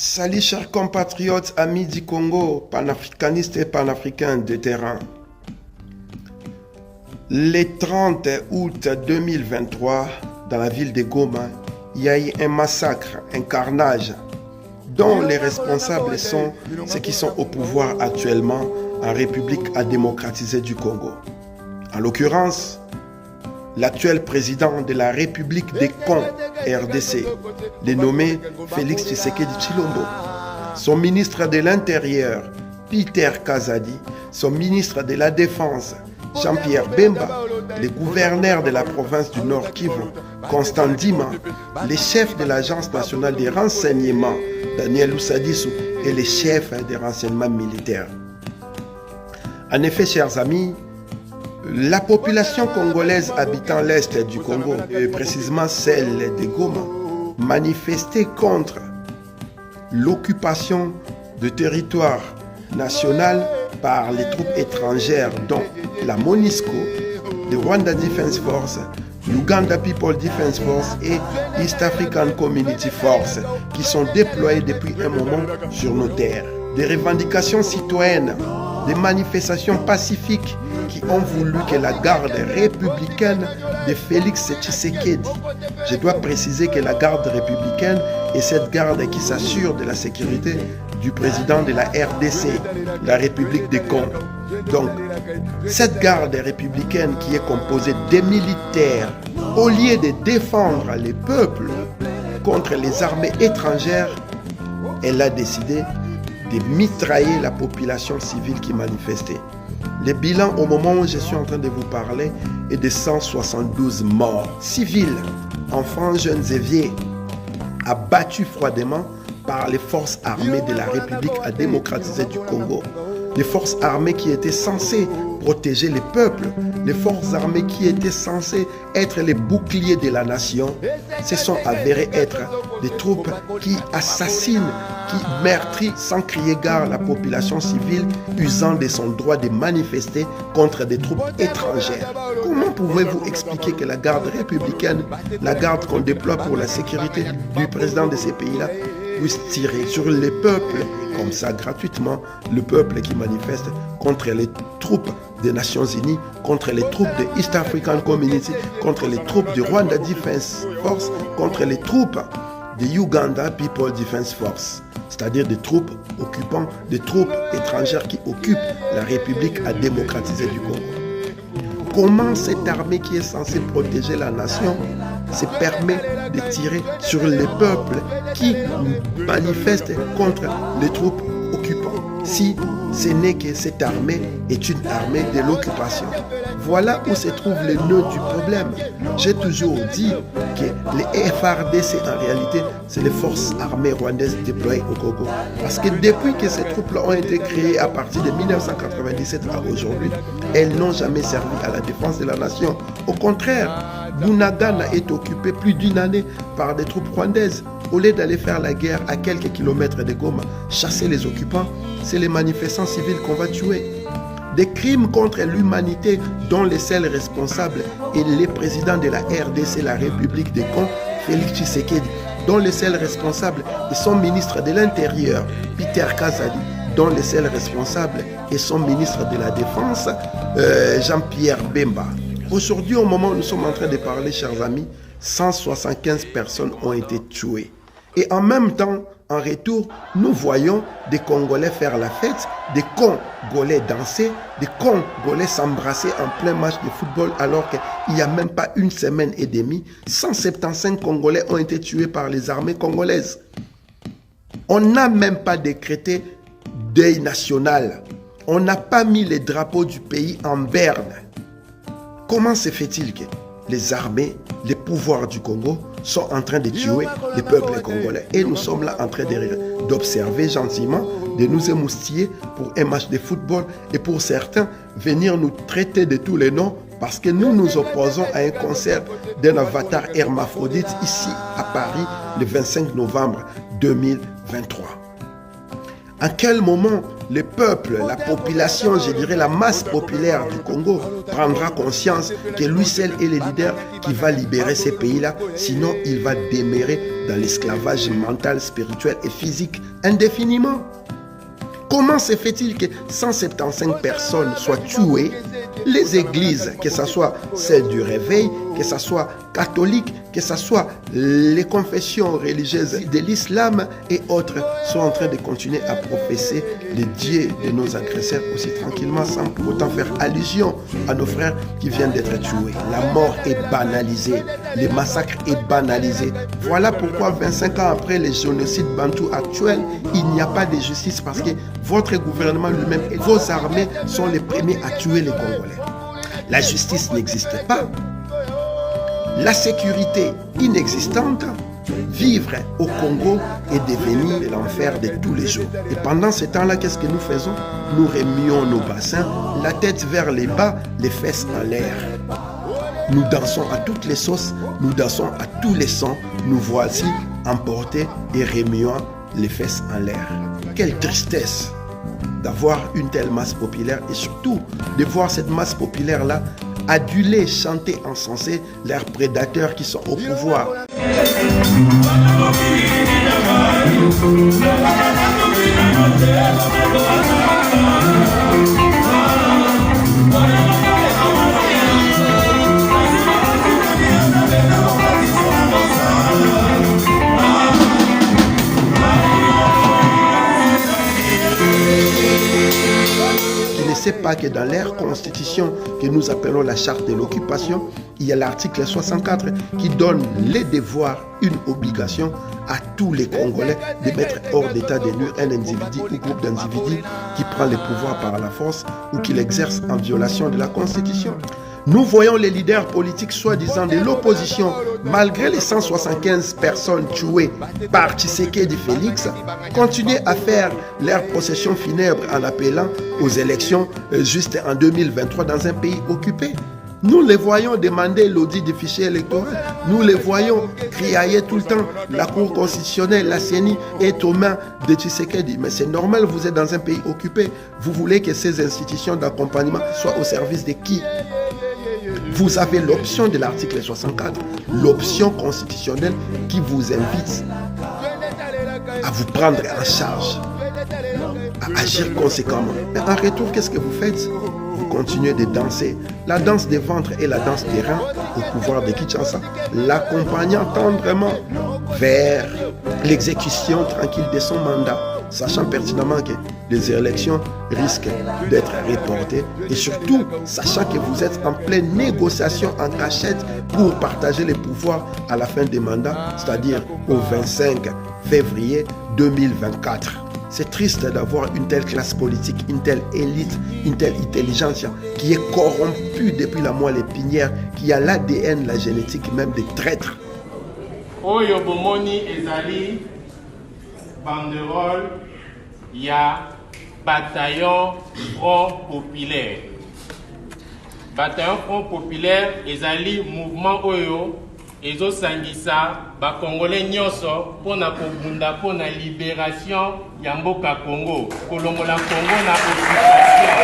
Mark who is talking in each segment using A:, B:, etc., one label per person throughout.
A: Salut chers compatriotes, amis du Congo, panafricanistes et panafricains de terrain. Le 30 août 2023, dans la ville de Goma, il y a eu un massacre, un carnage, dont les responsables sont ceux qui sont au pouvoir actuellement en République démocratisée du Congo. En l'occurrence, l'actuel président de la République des Cons, RDC, dénommé Félix Tshisekedi Tshilombo, son ministre de l'Intérieur, Peter Kazadi, son ministre de la Défense, Jean-Pierre Bemba, le gouverneur de la province du Nord Kivu, Constant Dima, les chefs de l'Agence nationale des renseignements, Daniel Ousadissou, et les chefs des renseignements militaires. En effet, chers amis, la population congolaise habitant l'est du Congo, et précisément celle de Goma, manifestait contre l'occupation de territoire national par les troupes étrangères dont la MONUSCO, le Rwanda Defense Force, l'Uganda People Defense Force et East African Community Force qui sont déployés depuis un moment sur nos terres. Des revendications citoyennes, des manifestations pacifiques qui ont voulu que la garde républicaine de Félix Tshisekedi, je dois préciser que la garde républicaine est cette garde qui s'assure de la sécurité du président de la RDC, la République des Cons. Donc, cette garde républicaine qui est composée des militaires, au lieu de défendre les peuples contre les armées étrangères, elle a décidé de mitrailler la population civile qui manifestait. Le bilan au moment où je suis en train de vous parler est de 172 morts civils, enfants, jeunes et vieux, abattus froidement par les forces armées de la République démocratisée du Congo. Les forces armées qui étaient censées protéger les peuples, les forces armées qui étaient censées être les boucliers de la nation, se sont avérées être des troupes qui assassinent, qui meurtrissent sans crier gare la population civile, usant de son droit de manifester contre des troupes étrangères. Comment pouvez-vous expliquer que la garde républicaine, la garde qu'on déploie pour la sécurité du président de ces pays-là, puisse tirer sur les peuples comme ça gratuitement, le peuple qui manifeste contre les troupes des Nations Unies, contre les troupes de East African Community, contre les troupes du Rwanda Defense Force, contre les troupes de Uganda People Defense Force, c'est-à-dire des troupes occupants, des troupes étrangères qui occupent la République démocratisée du Congo. Comment cette armée qui est censée protéger la nation se permet de tirer sur les peuples qui manifestent contre les troupes occupantes, si ce n'est que cette armée est une armée de l'occupation? Voilà où se trouve le nœud du problème. J'ai toujours dit que les FARDC, en réalité, c'est les forces armées rwandaises déployées au Congo. Parce que depuis que ces troupes-là ont été créées à partir de 1997 à aujourd'hui, elles n'ont jamais servi à la défense de la nation. Au contraire, Bunagana est occupé plus d'une année par des troupes rwandaises. Au lieu d'aller faire la guerre à quelques kilomètres de Goma, chasser les occupants, c'est les manifestants civils qu'on va tuer. Des crimes contre l'humanité dont les seuls responsables est le président de la RDC, la République des Cons, Félix Tshisekedi, dont les seuls responsables est son ministre de l'Intérieur, Peter Kazadi, dont les seuls responsables est son ministre de la Défense, Jean-Pierre Bemba. Aujourd'hui, au moment où nous sommes en train de parler, chers amis, 175 personnes ont été tuées. Et en même temps, en retour, nous voyons des Congolais faire la fête, des Congolais danser, des Congolais s'embrasser en plein match de football alors qu'il n'y a même pas une semaine et demie, 175 Congolais ont été tués par les armées congolaises. On n'a même pas décrété deuil national. On n'a pas mis les drapeaux du pays en berne. Comment se fait-il que les armées, les pouvoirs du Congo sont en train de tuer les peuples congolais? Et nous sommes là en train d'observer gentiment, de nous émoustiller pour un match de football et pour certains venir nous traiter de tous les noms parce que nous nous opposons à un concert d'un avatar hermaphrodite ici à Paris le 25 novembre 2023. À quel moment le peuple, la population, je dirais la masse populaire du Congo prendra conscience que lui seul est le leader qui va libérer ces pays-là, sinon il va demeurer dans l'esclavage mental, spirituel et physique indéfiniment. Comment se fait-il que 175 personnes soient tuées? Les églises, que ce soit celle du réveil, que ce soit catholique, que ce soit les confessions religieuses de l'islam et autres, sont en train de continuer à professer les dieux de nos agresseurs aussi tranquillement, sans pour autant faire allusion à nos frères qui viennent d'être tués. La mort est banalisée, le massacre est banalisé. Voilà pourquoi 25 ans après les génocides bantous actuels, il n'y a pas de justice parce que votre gouvernement lui-même et vos armées sont les premiers à tuer les Congolais. La justice n'existe pas. La sécurité inexistante. Vivre au Congo est devenu l'enfer de tous les jours. Et pendant ce temps-là, qu'est-ce que nous faisons? Nous remuons nos bassins, la tête vers les bas, les fesses en l'air. Nous dansons à toutes les sauces, nous dansons à tous les sons. Nous voici emportés et remuant les fesses en l'air. Quelle tristesse d'avoir une telle masse populaire et surtout de voir cette masse populaire-là aduler, chanter, encenser leurs prédateurs qui sont au pouvoir. Ne sait pas que dans leur constitution que nous appelons la charte de l'occupation, il y a l'article 64 qui donne les devoirs, une obligation à tous les Congolais de mettre hors d'état de nuire un individu ou groupe d'individus qui prend le pouvoir par la force ou qui l'exerce en violation de la constitution. Nous voyons les leaders politiques soi-disant de l'opposition, malgré les 175 personnes tuées par Tshisekedi Félix, continuer à faire leur procession funèbre en appelant aux élections juste en 2023 dans un pays occupé. Nous les voyons demander l'audit du fichier électoral. Nous les voyons crier tout le temps. La Cour constitutionnelle, la CENI est aux mains de Tshisekedi. Mais c'est normal, vous êtes dans un pays occupé. Vous voulez que ces institutions d'accompagnement soient au service de qui? Vous avez l'option de l'article 64, l'option constitutionnelle qui vous invite à vous prendre en charge, à agir conséquemment. Mais en retour, qu'est-ce que vous faites? Vous continuez de danser la danse des ventres et la danse des reins au pouvoir de Kinshasa, l'accompagnant tendrement vers l'exécution tranquille de son mandat, sachant pertinemment que les élections risquent d'être reportées et surtout sachant que vous êtes en pleine négociation en cachette pour partager les pouvoirs à la fin des mandats, c'est-à-dire au 25 février 2024. C'est triste d'avoir une telle classe politique, une telle élite, une telle intelligence qui est corrompue depuis la moelle épinière, qui a l'ADN, la génétique même des traîtres.
B: Oyo bomoni ezali banderole ya bataillon Front Populaire. Bataillon Front Populaire ezali mouvement oyo ezosangisa ba Congolais nyonso pona kobunda pona libération ya mboka Congo, kolongola Congo na occupation.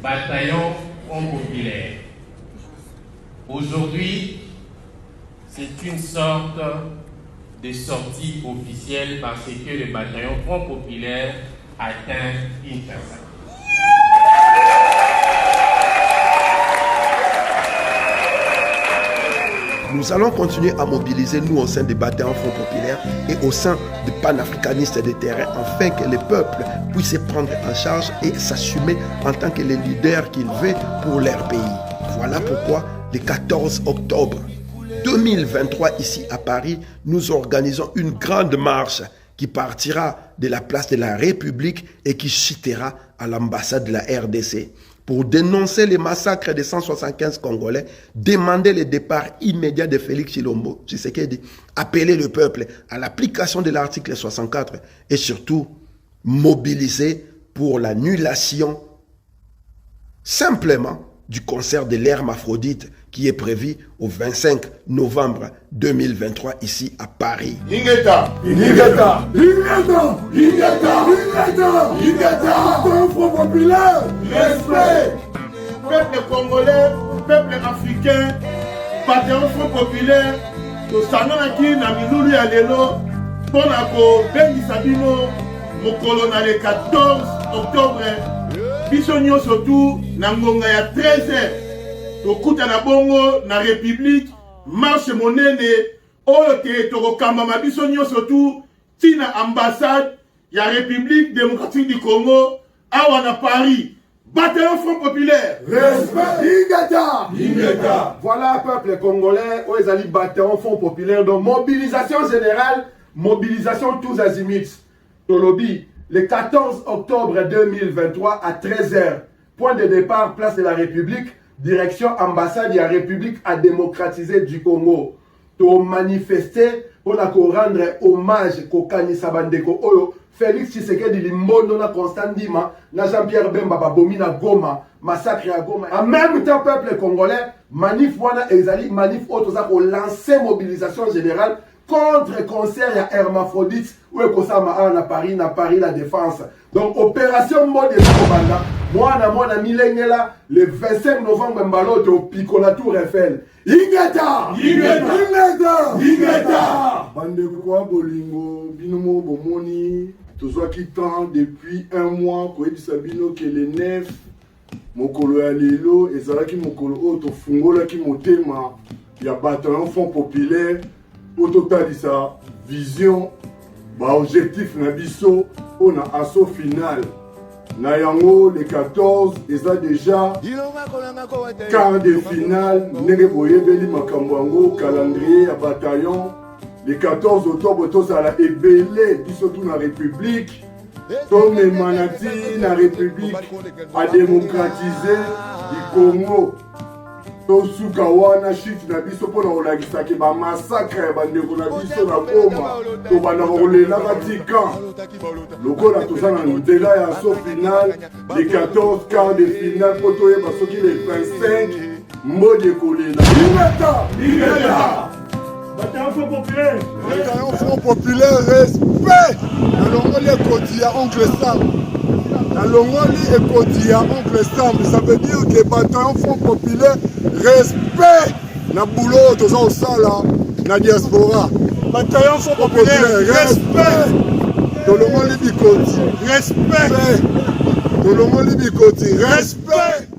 B: Bataillon Front Populaire. Aujourd'hui, c'est une sorte de sortie officielle parce que le bataillon Front Populaire atteint Kinshasa.
A: Nous allons continuer à mobiliser, nous, au sein des bataillons Front Populaire et au sein des panafricanistes des terrains, afin que les peuples puissent se prendre en charge et s'assumer en tant que les leaders qu'ils veulent pour leur pays. Voilà pourquoi, le 14 octobre 2023, ici à Paris, nous organisons une grande marche qui partira de la place de la République et qui chutera à l'ambassade de la RDC. Pour dénoncer les massacres de 175 Congolais, demander le départ immédiat de Félix Tshilombo Tshisekedi, appeler le peuple à l'application de l'article 64 et surtout mobiliser pour l'annulation simplement du concert de l'Hermaphrodite qui est prévu au 25 novembre 2023 ici à Paris.
C: Ingeta, Ingeta, Ingeta, Ingeta, Ingeta, Ingeta, Front Populaire, respect, peuple congolais, peuple africain, bataillon Front populaire, tosanganaki na milulu ya lelo mpona kobengisa bino mokolo na le 14 octobre biso nyonso tu na ngonga ya 13h tokutana bongo na république marche monene oyo te tokokambama biso nyonso tu tina ambassade ya république démocratique du Congo awa na Paris. Bataillon Front populaire.
D: Respect. Ingeta. Voilà, peuple congolais, où ils allaient bataillon Front populaire. Donc, mobilisation générale, mobilisation tous azimuts. Tolobi, le 14 octobre 2023 à 13h, point de départ, place de la République, direction ambassade de la République à démocratiser du Congo. To manifester pour la rendre hommage Kokani Sabandeko Oyo. Félix Tshisekedi Limbondo na Constant Ndima na Jean-Pierre Bemba Babomi na Goma massacre à Goma. En même temps peuple congolais manif wana ezali manif auto za ko lancer mobilisation générale contre concert ya Hermaphrodite ou ekosama na Paris la défense. Donc opération mode Kobanda mwana milengela le 25 novembre mbaloto au Picola Tour Eiffel. Ingeta.
C: Bande kwa bolingo binomo bomoni tozwaki temps depuis un mois koyebisa bino que le 9 mokolo ya lelo ezalaki mokolo oyo tofungolaki motema ya bataillon Front populaire oyo totalisa vision baobjectif na biso mpona assaut final na yango le 14 eza déjà quart de finale ndenge boyebeli makambo yango calendrier ya bataillon. Le 14 octobre, tous à la ébélé, puis surtout dans la République, tous les manati, la République a démocratisé le Congo. Tous sous Kawana, Chif, Nabiso, pour la Olagisa, qui va massacrer, Bandeko, Nabiso, la Goma, tout va rouler la Vatican. Le goal a tout ça dans le délai à son final, les 14 quarts de finale, pour tout le monde, qui les 25, mots de collé. Bataillon Front populaire, respect. Nalongoli ekoti ya oncle Sam. Nalongoli ekoti ya oncle Sam. Ça veut dire que bataillon Front populaire, respect. Na boulot toza osala na diaspora. Bataillon Front populaire, respect. Tolongoli bikoti, respect. Tolongoli bikoti, respect.